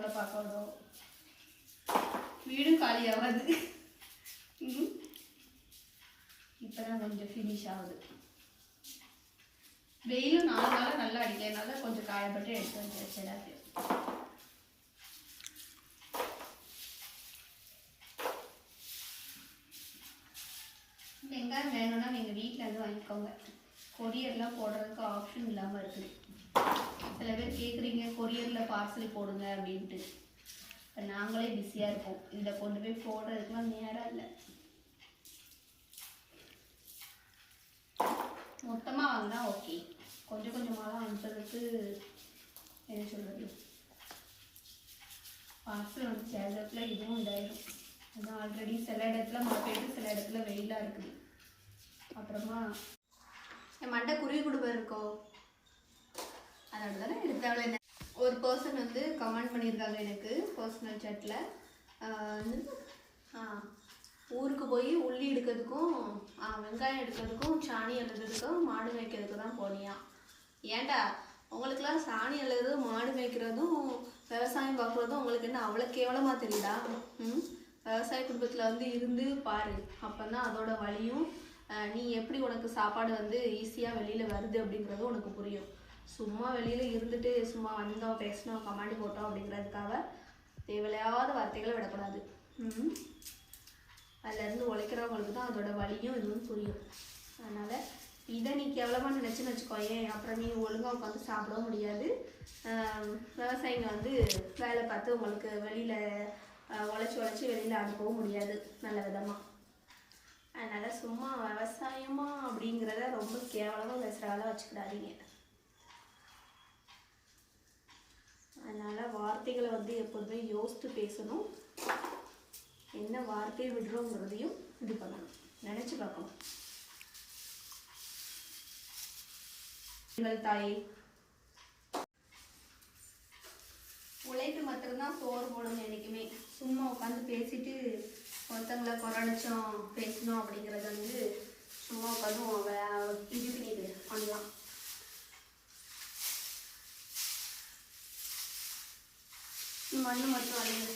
வேலை பார்க்கறதோ வீடும் காலியாகாது. இப்போ தான் கொஞ்சம் ஃபினிஷ் ஆகுது. வெயிலும் 4 நாளாக நல்லா அடிக்கிறதுனால கொஞ்சம் காயப்பட்டு எடுத்து வச்சாச்சு எல்லாத்தையும். வெங்காயம் வேணும்னா நீங்கள் வீட்டில் வந்து வாங்கிக்கோங்க. கொரியர்லாம் போடுறதுக்கு ஆப்ஷன் இல்லாமல் இருக்குது. சில பேர் கேட்குறீங்க கொரியரில் பார்சல் போடுங்க அப்படின்ட்டு. இப்போ நாங்களே பிஸியாக இருக்கோம். இதில் கொண்டு போய் போடுறதுக்குலாம் நேரம் இல்லை. மொத்தமாக வாங்கினா ஓகே. கொஞ்சம் கொஞ்சமாலாம் அனுப்புறதுக்கு என்ன சொல்கிறது, பார்சல் வந்து சேர்றதுல இதுவும் இதாயிடும். ஆனால் ஆல்ரெடி சில இடத்துல மழை பெய்யுது, சில இடத்துல வெயிலாக இருக்குது. அப்புறமா என் மண்டை குருவி குடும்பம் இருக்கோம், அதோட தானே எடுத்தாவில். ஒரு பர்சன் வந்து கமெண்ட் பண்ணியிருக்காங்க எனக்கு பர்சனல் சேட்டில். ஊருக்கு போய் உள்ளி எடுக்கிறதுக்கும் வெங்காயம் எடுக்கிறதுக்கும் சாணி அள்ளுறதுக்கும் மாடு மேய்க்கிறதுக்கு தான் போனியா? ஏன்டா உங்களுக்குலாம் சாணி அள்ளுறதும் மாடு மேய்க்கிறதும் விவசாயம் பார்க்குறதும் உங்களுக்கு என்ன அவ்வளோ கேவலமாக தெரியுதா? விவசாய குடும்பத்தில் வந்து இருந்து பாரு, அப்போ தான் அதோட வலியும் நீ எப்படி உனக்கு சாப்பாடு வந்து ஈஸியாக வெளியில் வருது அப்படிங்கிறது உனக்கு புரியும். சும்மா வெளியில் இருந்துட்டு சும்மா வந்தோம் பேசினோம் கமெண்ட் போட்டோம் அப்படிங்கிறதுக்காக தேவையில்லாத வார்த்தைகளை விடக்கூடாது. அதுலேருந்து உழைக்கிறவங்களுக்கு தான் அதோட வலியும் இதுவும் புரியும். அதனால் இதை நீ கேவலமாக நினச்சின்னு வச்சுக்கோயே, அப்புறம் நீ ஒழுங்காக உட்காந்து சாப்பிடவும் முடியாது. விவசாயிங்க வந்து வேலை பார்த்து உங்களுக்கு வெளியில் உழைச்சி வெளியில் அனுப்பவும் முடியாது நல்ல விதமாக. அதனால் சும்மா விவசாயமா அப்படிங்கிறத ரொம்ப கேவலமாக பேசுகிறதால வச்சுக்கிடாதீங்க. அதனால் வார்த்தைகளை வந்து எப்போதுமே யோசித்து பேசணும். என்ன வார்த்தையை விடுறோங்கிறதையும் இது பண்ணணும், நினச்சி பார்க்கணும். எங்கள் தாயே, உழைப்பு மாத்திரம்தான் சோறு போடணும். என்றைக்குமே சும்மா உட்காந்து பேசிட்டு ஒருத்தங்களை குறைச்சோம் பேசணும் அப்படிங்கிறது வந்து சும்மா உட்காந்து இது பண்ணிட்டு பண்ணலாம். மண்ணு மட்டும் அழியுது.